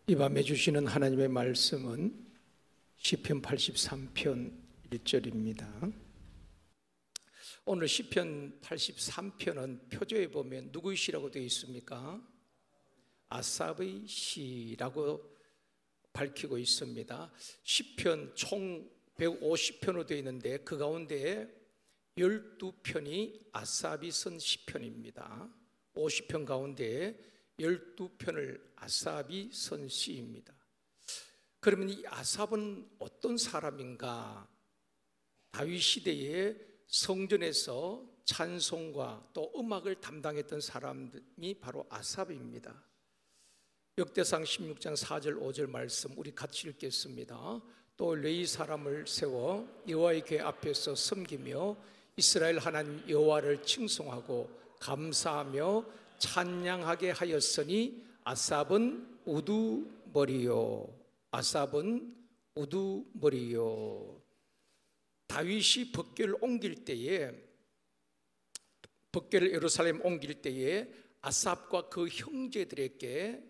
이 밤에 주시는 하나님의 말씀은 시편 83편 1절입니다. 오늘 시편 83편은 표제에 보면 누구의 시라고 되어 있습니까? 아삽의 시라고 밝히고 있습니다. 시편 총 150편으로 되어 있는데 그 가운데 12편이 아삽이 쓴 시편입니다. 50편 가운데 12편을 아삽이 쓴 시입니다. 그러면 이 아삽은 어떤 사람인가? 다윗 시대에 성전에서 찬송과 또 음악을 담당했던 사람이 바로 아삽입니다. 역대상 16장 4절 5절 말씀 우리 같이 읽겠습니다. 또 레위 사람을 세워 여호와의 궤 앞에서 섬기며 이스라엘 하나님 여호와를 칭송하고 감사하며 찬양하게 하였으니 아삽은 우두머리요. 아삽은 우두머리요. 다윗이 법궤를 옮길 때에, 법궤를 예루살렘 옮길 때에 아삽과 그 형제들에게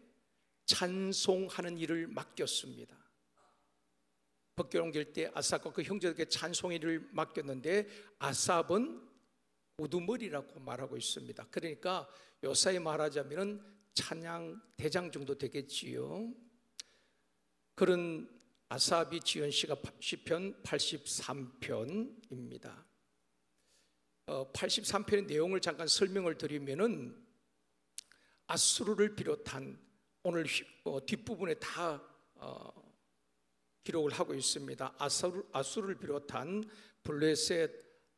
찬송하는 일을 맡겼습니다. 법궤를 옮길 때 아삽과 그 형제들에게 찬송의 일을 맡겼는데 아삽은 우두머리라고 말하고 있습니다. 그러니까 요사이 말하자면 찬양 대장 정도 되겠지요. 그런 아삽이 지은 시가 시편 83편입니다. 83편의 내용을 잠깐 설명을 드리면은 아수르를 비롯한 오늘 뒷부분에 다 기록을 하고 있습니다. 아수르를 비롯한 블레셋,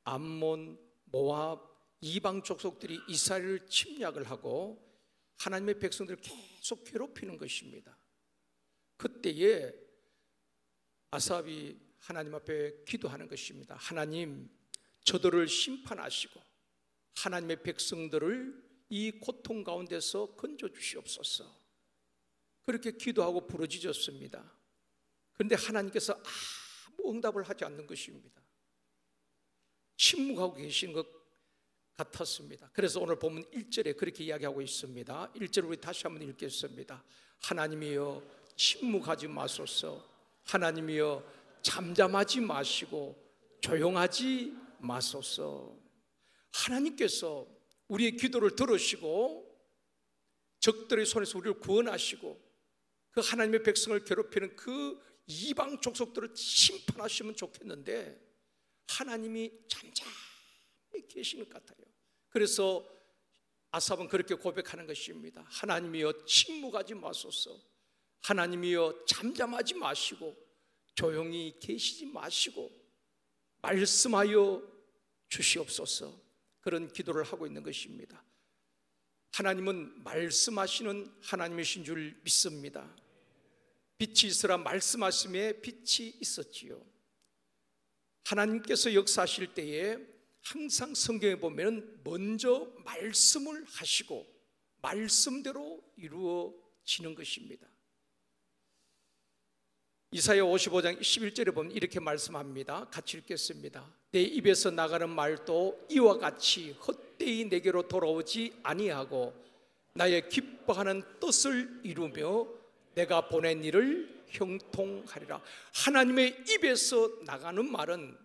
암몬, 모압, 이방 족속들이 이스라엘을 침략을 하고 하나님의 백성들을 계속 괴롭히는 것입니다. 그때에 아삽이 하나님 앞에 기도하는 것입니다. 하나님, 저들을 심판하시고 하나님의 백성들을 이 고통 가운데서 건져 주시옵소서. 그렇게 기도하고 부르짖었습니다. 그런데 하나님께서 아무 응답을 하지 않는 것입니다. 침묵하고 계신 것 같았습니다. 그래서 오늘 보면 1절에 그렇게 이야기하고 있습니다. 1절 우리 다시 한번 읽겠습니다. 하나님이여 침묵하지 마소서. 하나님이여 잠잠하지 마시고 조용하지 마소서. 하나님께서 우리의 기도를 들으시고 적들의 손에서 우리를 구원하시고 그 하나님의 백성을 괴롭히는 그 이방 족속들을 심판하시면 좋겠는데 하나님이 잠잠히 계시는 것 같아요. 그래서 아삽은 그렇게 고백하는 것입니다. 하나님이여 침묵하지 마소서. 하나님이여 잠잠하지 마시고 조용히 계시지 마시고 말씀하여 주시옵소서. 그런 기도를 하고 있는 것입니다. 하나님은 말씀하시는 하나님이신 줄 믿습니다. 빛이 있으라 말씀하심에 빛이 있었지요. 하나님께서 역사하실 때에 항상 성경에 보면 먼저 말씀을 하시고 말씀대로 이루어지는 것입니다. 이사야 55장 11절에 보면 이렇게 말씀합니다. 같이 읽겠습니다. 내 입에서 나가는 말도 이와 같이 헛되이 내게로 돌아오지 아니하고 나의 기뻐하는 뜻을 이루며 내가 보낸 일을 형통하리라. 하나님의 입에서 나가는 말은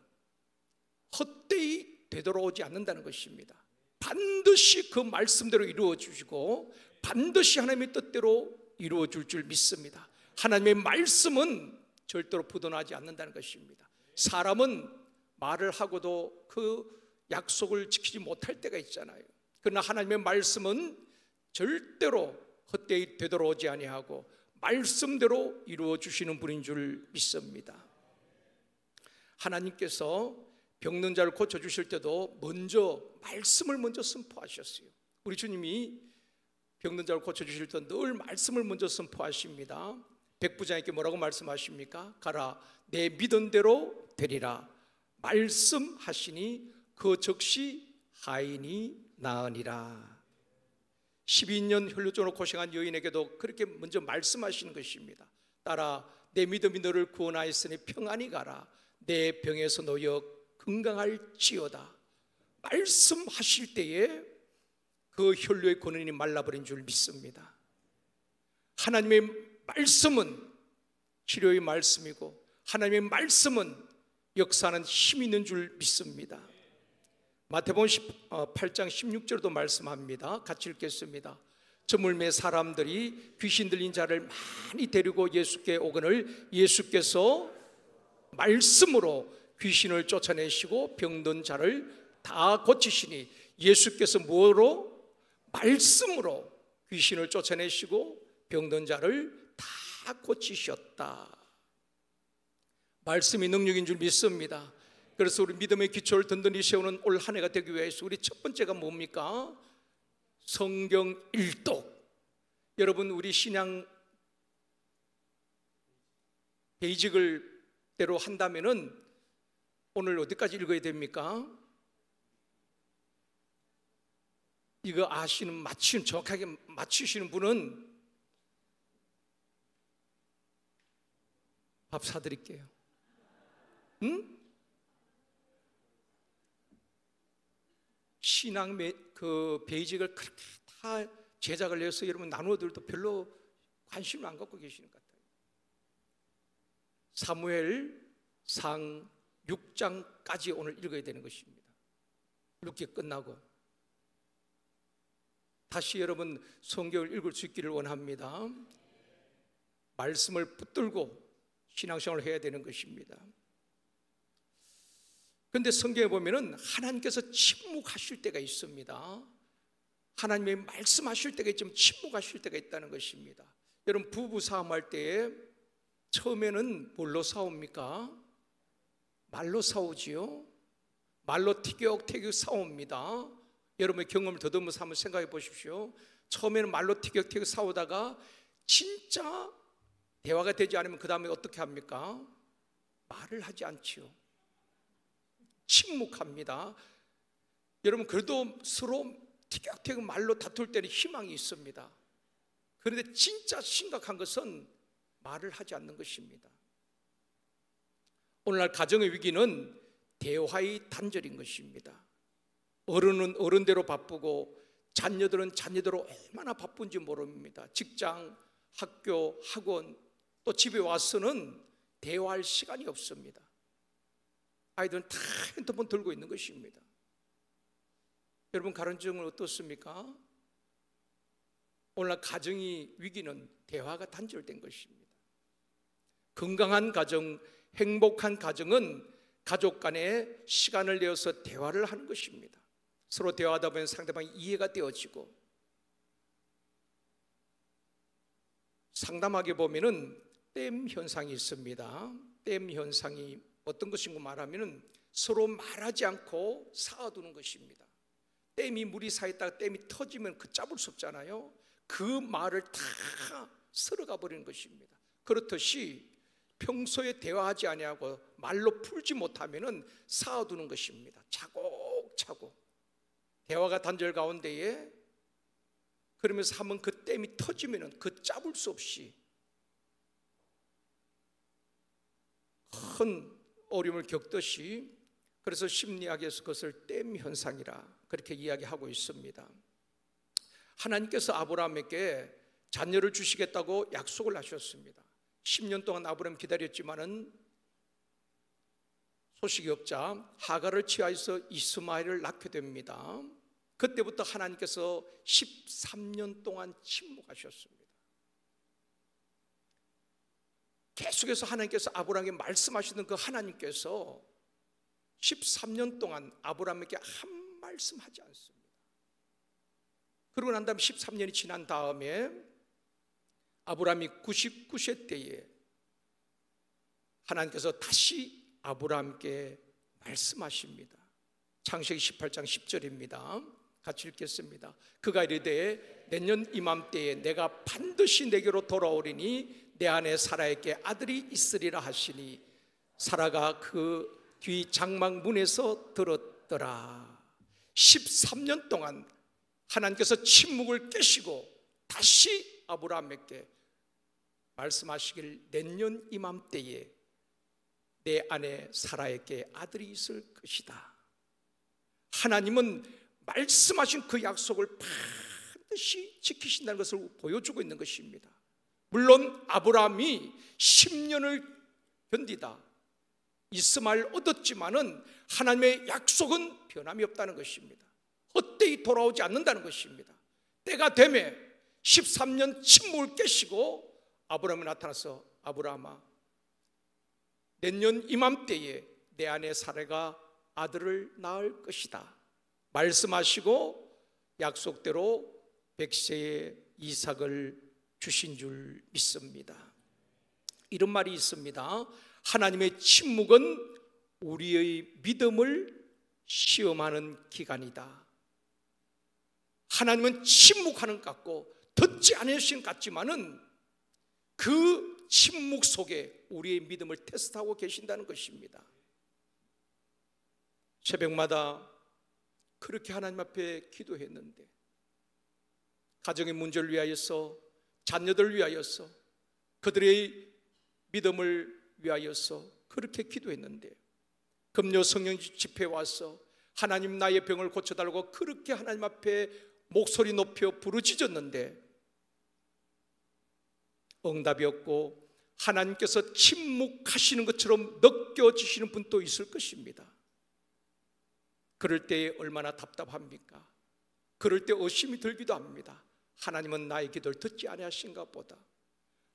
헛되이 되돌아오지 않는다는 것입니다. 반드시 그 말씀대로 이루어 주시고 반드시 하나님의 뜻대로 이루어 줄 줄 믿습니다. 하나님의 말씀은 절대로 부도나지 않는다는 것입니다. 사람은 말을 하고도 그 약속을 지키지 못할 때가 있잖아요. 그러나 하나님의 말씀은 절대로 헛되이 되돌아오지 아니하고 말씀대로 이루어 주시는 분인 줄 믿습니다. 하나님께서 병든 자를 고쳐주실 때도 먼저 말씀을 먼저 선포하셨어요. 우리 주님이 병든 자를 고쳐주실 때 늘 말씀을 먼저 선포하십니다. 백부장에게 뭐라고 말씀하십니까? 가라 내 믿은 대로 되리라. 말씀하시니 그 즉시 하인이 나으니라. 12년 혈루증으로 고생한 여인에게도 그렇게 먼저 말씀하시는 것입니다. 따라 내 믿음이 너를 구원하였으니 평안히 가라. 내 병에서 놓여 건강할지어다. 말씀하실 때에 그 혈루의 근원이 말라버린 줄 믿습니다. 하나님의 말씀은 치료의 말씀이고 하나님의 말씀은 역사하는 힘 있는 줄 믿습니다. 마태복음 8장 16절도 말씀합니다. 같이 읽겠습니다. 저물매 사람들이 귀신 들린 자를 많이 데리고 예수께 오거늘 예수께서 말씀으로 귀신을 쫓아내시고 병든 자를 다 고치시니, 예수께서 뭐로? 말씀으로 귀신을 쫓아내시고 병든 자를 다 고치셨다. 말씀이 능력인 줄 믿습니다. 그래서 우리 믿음의 기초를 든든히 세우는 올 한 해가 되기 위해서 우리 첫 번째가 뭡니까? 성경 일독. 여러분, 우리 신앙 베이직을 대로 한다면은 오늘 어디까지 읽어야 됩니까? 이거 아시는, 정확하게 맞추시는 분은 밥 사드릴게요. 응? 신앙 그 베이직을 그렇게 다 제작을 해서 여러분 나누어들도 별로 관심을 안 갖고 계시는 것 같아요. 사무엘상 6장까지 오늘 읽어야 되는 것입니다. 이렇게 끝나고 다시 여러분 성경을 읽을 수 있기를 원합니다. 말씀을 붙들고 신앙생활을 해야 되는 것입니다. 그런데 성경에 보면은 하나님께서 침묵하실 때가 있습니다. 하나님의 말씀하실 때가 있지만 침묵하실 때가 있다는 것입니다. 여러분, 부부 싸움할 때에 처음에는 뭘로 싸웁니까? 말로 싸우지요. 말로 티격태격 싸웁니다. 여러분의 경험을 더듬어서 한번 생각해 보십시오. 처음에는 말로 티격태격 싸우다가 진짜 대화가 되지 않으면 그 다음에 어떻게 합니까? 말을 하지 않지요. 침묵합니다. 여러분, 그래도 서로 티격태격 말로 다툴 때는 희망이 있습니다. 그런데 진짜 심각한 것은 말을 하지 않는 것입니다. 오늘날 가정의 위기는 대화의 단절인 것입니다. 어른은 어른대로 바쁘고 자녀들은 자녀대로 얼마나 바쁜지 모릅니다. 직장, 학교, 학원, 또 집에 와서는 대화할 시간이 없습니다. 아이들은 다 핸드폰 들고 있는 것입니다. 여러분, 가정은 어떻습니까? 오늘날 가정의 위기는 대화가 단절된 것입니다. 건강한 가정, 행복한 가정은 가족 간에 시간을 내어서 대화를 하는 것입니다. 서로 대화하다 보면 상대방이 이해가 되어지고, 상담하게 보면은 댐 현상이 있습니다. 댐 현상이 어떤 것인가 말하면은 서로 말하지 않고 쌓아두는 것입니다. 댐이 물이 쌓였다가 댐이 터지면 그 잡을 수 없잖아요. 그 말을 다 쓸어가 버리는 것입니다. 그렇듯이 평소에 대화하지 아니하고 말로 풀지 못하면은 쌓아두는 것입니다. 차곡차곡 대화가 단절 가운데에, 그러면서 한번 그 댐이 터지면은 그 잡을 수 없이 큰 어려움을 겪듯이, 그래서 심리학에서 그것을 댐 현상이라 그렇게 이야기하고 있습니다. 하나님께서 아브라함에게 자녀를 주시겠다고 약속을 하셨습니다. 10년 동안 아브라함 기다렸지만은 소식이 없자 하갈을 취하여서 이스마엘을 낳게 됩니다. 그때부터 하나님께서 13년 동안 침묵하셨습니다. 계속해서 하나님께서 아브라함에게 말씀하시던 그 하나님께서 13년 동안 아브라함에게 한 말씀 하지 않습니다. 그러고 난 다음에 13년이 지난 다음에 아브라함이 99세 때에 하나님께서 다시 아브라함께 말씀하십니다. 창세기 18장 10절입니다. 같이 읽겠습니다. 그가 이르되 내년 이맘때에 내가 반드시 내게로 돌아오리니 내 안에 사라에게 아들이 있으리라 하시니 사라가 그 뒤 장막 문에서 들었더라. 13년 동안 하나님께서 침묵을 깨시고 다시 아브라함에게 말씀하시길 내년 이맘때에 내 아내 사라에게 아들이 있을 것이다. 하나님은 말씀하신 그 약속을 반드시 지키신다는 것을 보여주고 있는 것입니다. 물론 아브라함이 10년을 견디다 이스마엘 얻었지만은 하나님의 약속은 변함이 없다는 것입니다. 헛되이 돌아오지 않는다는 것입니다. 때가 되매 13년 침묵을 깨시고 아브라함이 나타나서 아브라함아, 내년 이맘때에 내 아내 사라가 아들을 낳을 것이다 말씀하시고 약속대로 백세의 이삭을 주신 줄 믿습니다. 이런 말이 있습니다. 하나님의 침묵은 우리의 믿음을 시험하는 기간이다. 하나님은 침묵하는 것 같고 듣지 않으신 것 같지만은 그 침묵 속에 우리의 믿음을 테스트하고 계신다는 것입니다. 새벽마다 그렇게 하나님 앞에 기도했는데, 가정의 문제를 위하여서, 자녀들을 위하여서, 그들의 믿음을 위하여서 그렇게 기도했는데, 금요 성령 집회에 와서 하나님 나의 병을 고쳐달라고 그렇게 하나님 앞에 목소리 높여 부르짖었는데 응답이 없고 하나님께서 침묵하시는 것처럼 느껴지시는 분도 있을 것입니다. 그럴 때 얼마나 답답합니까? 그럴 때 의심이 들기도 합니다. 하나님은 나의 기도를 듣지 아니하신가 보다.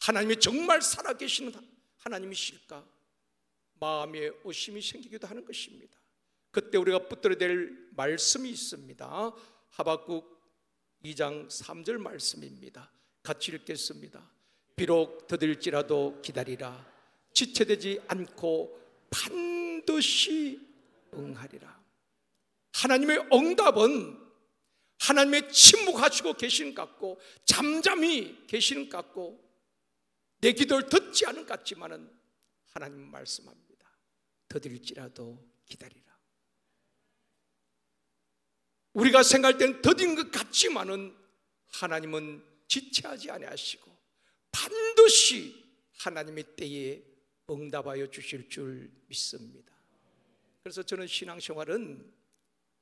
하나님이 정말 살아계시는 하나님이실까? 마음에 의심이 생기기도 하는 것입니다. 그때 우리가 붙들어야 될 말씀이 있습니다. 하박국 2장 3절 말씀입니다. 같이 읽겠습니다. 비록 더딜지라도 기다리라. 지체되지 않고 반드시 응하리라. 하나님의 응답은 하나님의 침묵하시고 계시는 것 같고 잠잠히 계시는 것 같고 내 기도를 듣지 않은 것 같지만은 하나님 말씀합니다. 더딜지라도 기다리라. 우리가 생각할 때는 더딘 것 같지만은 하나님은 지체하지 아니하시고 반드시 하나님의 때에 응답하여 주실 줄 믿습니다. 그래서 저는 신앙생활은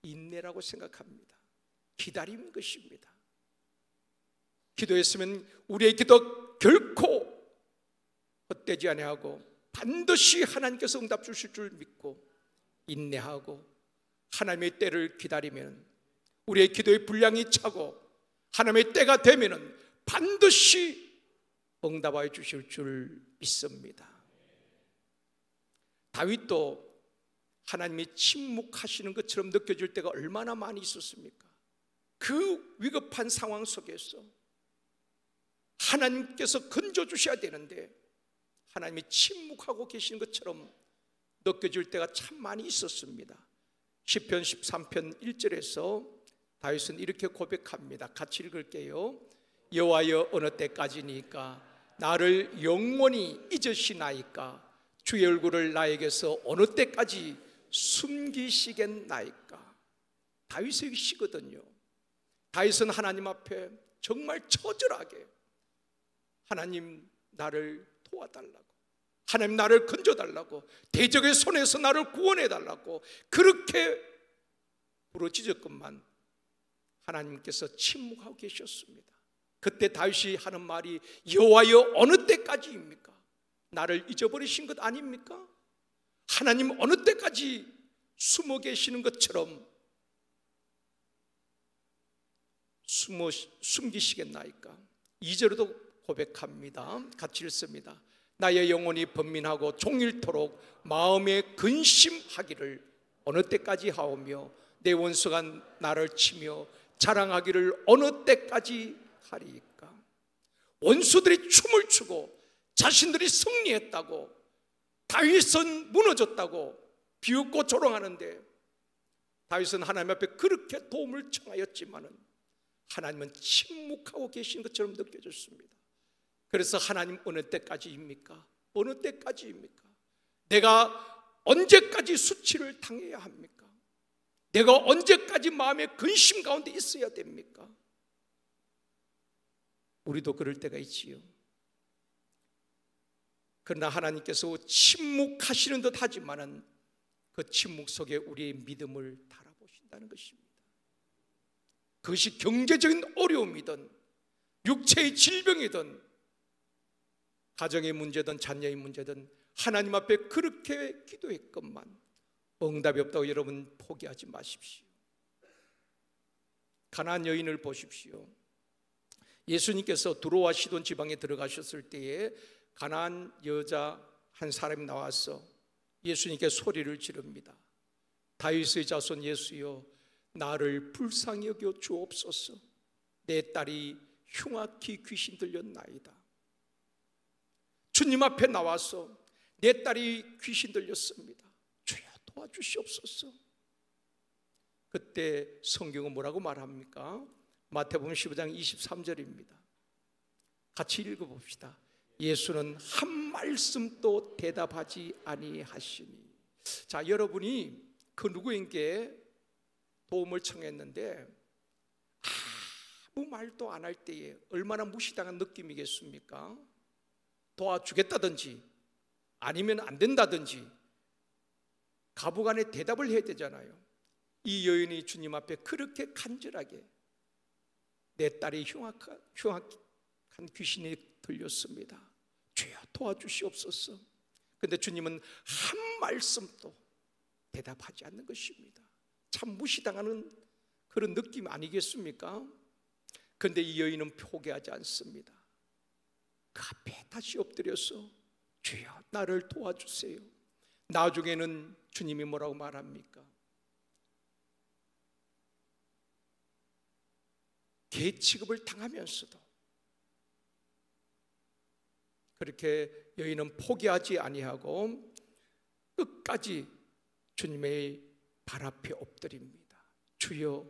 인내라고 생각합니다. 기다리는 것입니다. 기도했으면 우리의 기도 결코 헛되지 아니하고 반드시 하나님께서 응답 주실 줄 믿고 인내하고 하나님의 때를 기다리면 우리의 기도의 분량이 차고 하나님의 때가 되면 반드시 응답하여 주실 줄 믿습니다. 다윗도 하나님이 침묵하시는 것처럼 느껴질 때가 얼마나 많이 있었습니까? 그 위급한 상황 속에서 하나님께서 건져주셔야 되는데 하나님이 침묵하고 계시는 것처럼 느껴질 때가 참 많이 있었습니다. 시편 13편 1절에서 다윗은 이렇게 고백합니다. 같이 읽을게요. 여호와여 어느 때까지니까 나를 영원히 잊으시나이까 주의 얼굴을 나에게서 어느 때까지 숨기시겠나이까. 다윗의 시거든요. 다윗은 하나님 앞에 정말 처절하게 하나님 나를 도와달라고, 하나님 나를 건져달라고, 대적의 손에서 나를 구원해달라고 그렇게 부르짖었건만 하나님께서 침묵하고 계셨습니다. 그때 다윗이 하는 말이 여호와여 어느 때까지입니까? 나를 잊어버리신 것 아닙니까? 하나님 어느 때까지 숨어 계시는 것처럼 숨기시겠나이까? 2절에도 고백합니다. 같이 읽습니다. 나의 영혼이 번민하고 종일토록 마음에 근심하기를 어느 때까지 하오며 내 원수가 나를 치며 자랑하기를 어느 때까지 하리이까? 원수들이 춤을 추고 자신들이 승리했다고 다윗은 무너졌다고 비웃고 조롱하는데 다윗은 하나님 앞에 그렇게 도움을 청하였지만은 하나님은 침묵하고 계신 것처럼 느껴졌습니다. 그래서 하나님 어느 때까지입니까? 어느 때까지입니까? 내가 언제까지 수치를 당해야 합니까? 내가 언제까지 마음의 근심 가운데 있어야 됩니까? 우리도 그럴 때가 있지요. 그러나 하나님께서 침묵하시는 듯 하지만은 그 침묵 속에 우리의 믿음을 달아보신다는 것입니다. 그것이 경제적인 어려움이든 육체의 질병이든 가정의 문제든 자녀의 문제든 하나님 앞에 그렇게 기도했건만 응답이 없다고 여러분 포기하지 마십시오. 가나안 여인을 보십시오. 예수님께서 두로와 시돈 지방에 들어가셨을 때에 가나안 여자 한 사람이 나와서 예수님께 소리를 지릅니다. 다윗의 자손 예수여, 나를 불쌍히 여겨 주옵소서. 내 딸이 흉악히 귀신 들렸나이다. 주님 앞에 나와서 내 딸이 귀신 들렸습니다. 주여 도와주시옵소서. 그때 성경은 뭐라고 말합니까? 마태복음 15장 23절입니다. 같이 읽어봅시다. 예수는 한 말씀도 대답하지 아니하시니. 자, 여러분이 그 누구에게 도움을 청했는데 아무 말도 안 할 때에 얼마나 무시당한 느낌이겠습니까? 도와주겠다든지 아니면 안 된다든지 가부간에 대답을 해야 되잖아요. 이 여인이 주님 앞에 그렇게 간절하게 내 딸이 흉악한 귀신이 들렸습니다. 주여 도와주시옵소서. 그런데 주님은 한 말씀도 대답하지 않는 것입니다. 참 무시당하는 그런 느낌 아니겠습니까? 그런데 이 여인은 포기하지 않습니다. 그 앞에 다시 엎드려서 주여 나를 도와주세요. 나중에는 주님이 뭐라고 말합니까? 개 취급을 당하면서도 그렇게 여인은 포기하지 아니하고 끝까지 주님의 발 앞에 엎드립니다. 주여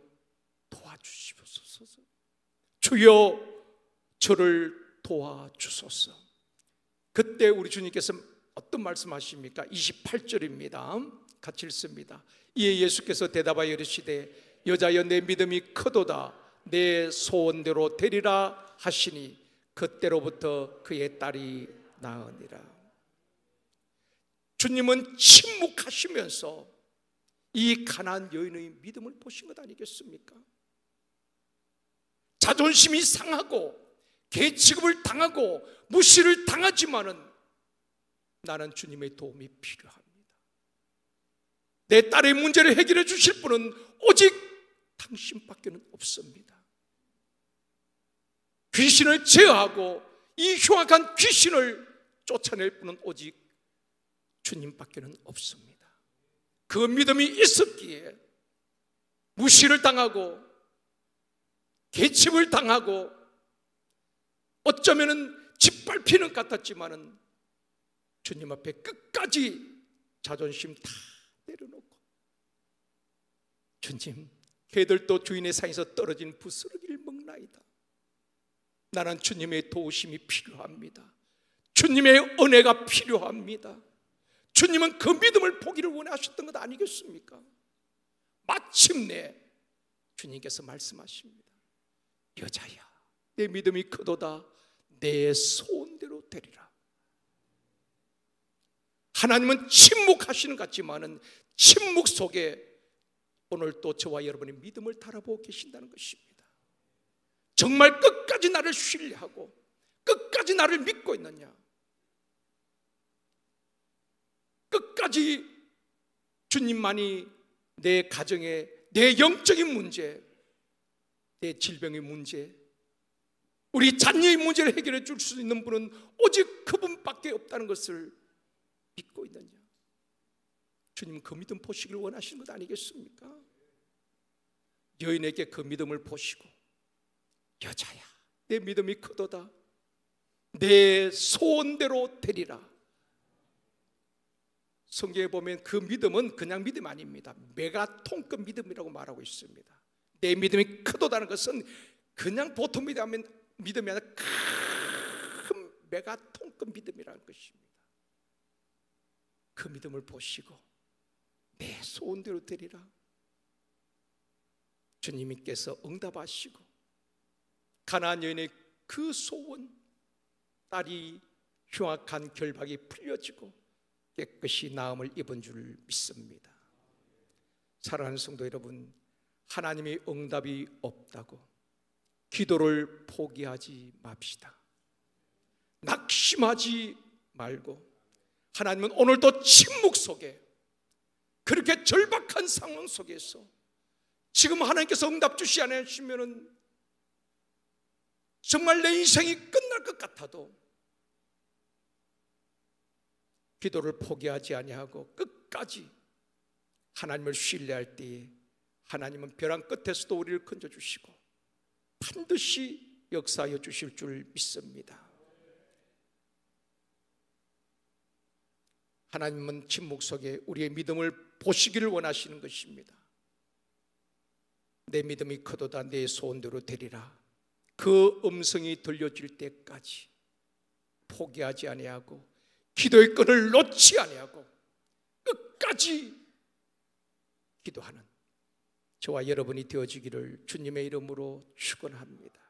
도와주시옵소서. 주여 저를 도와주소서. 그때 우리 주님께서 어떤 말씀하십니까? 28절입니다. 같이 읽습니다. 이에 예수께서 대답하여 이르시되 여자여 내 믿음이 크도다. 내 소원대로 되리라 하시니 그때로부터 그의 딸이 나으니라. 주님은 침묵하시면서 이 가난한 여인의 믿음을 보신 것 아니겠습니까? 자존심이 상하고 개취급을 당하고 무시를 당하지만은 나는 주님의 도움이 필요합니다. 내 딸의 문제를 해결해 주실 분은 오직 당신밖에는 없습니다. 귀신을 제어하고 이 흉악한 귀신을 쫓아낼 분은 오직 주님밖에는 없습니다. 그 믿음이 있었기에 무시를 당하고 개침을 당하고 어쩌면은 짓밟히는 것 같았지만은 주님 앞에 끝까지 자존심 다 내려놓고 주님, 개들도 주인의 상에서 떨어진 부스러기를 먹나이다. 나는 주님의 도우심이 필요합니다. 주님의 은혜가 필요합니다. 주님은 그 믿음을 보기를 원하셨던 것 아니겠습니까? 마침내 주님께서 말씀하십니다. 여자야, 내 믿음이 크도다. 내 소원대로 되리라. 하나님은 침묵하시는 것 같지만은 침묵 속에 오늘 또 저와 여러분의 믿음을 달아보고 계신다는 것입니다. 정말 끝까지 나를 신뢰하고 끝까지 나를 믿고 있느냐? 끝까지 주님만이 내 가정의, 내 영적인 문제, 내 질병의 문제, 우리 자녀의 문제를 해결해 줄 수 있는 분은 오직 그분밖에 없다는 것을 믿고 있느냐? 주님 그 믿음 보시길 원하시는 것 아니겠습니까? 여인에게 그 믿음을 보시고 여자야, 내 믿음이 크도다. 내 소원대로 되리라. 성경에 보면 그 믿음은 그냥 믿음 아닙니다. 메가톤급 믿음이라고 말하고 있습니다. 내 믿음이 크도다는 것은 그냥 보통 믿음이 아니라 큰 메가톤급 믿음이라는 것입니다. 그 믿음을 보시고 내 소원대로 되리라. 주님께서 응답하시고 가나안 여인의 그 소원, 딸이 흉악한 결박이 풀려지고 깨끗이 나음을 입은 줄 믿습니다. 사랑하는 성도 여러분, 하나님의 응답이 없다고 기도를 포기하지 맙시다. 낙심하지 말고, 하나님은 오늘도 침묵 속에, 그렇게 절박한 상황 속에서 지금 하나님께서 응답 주시 않으시면은 정말 내 인생이 끝날 것 같아도 기도를 포기하지 아니하고 끝까지 하나님을 신뢰할 때에 하나님은 벼랑 끝에서도 우리를 건져주시고 반드시 역사하여 주실 줄 믿습니다. 하나님은 침묵 속에 우리의 믿음을 보시기를 원하시는 것입니다. 내 믿음이 커도다 내 소원대로 되리라. 그 음성이 들려질 때까지 포기하지 아니하고 기도의 끈을 놓지 아니하고 끝까지 기도하는 저와 여러분이 되어지기를 주님의 이름으로 축원합니다.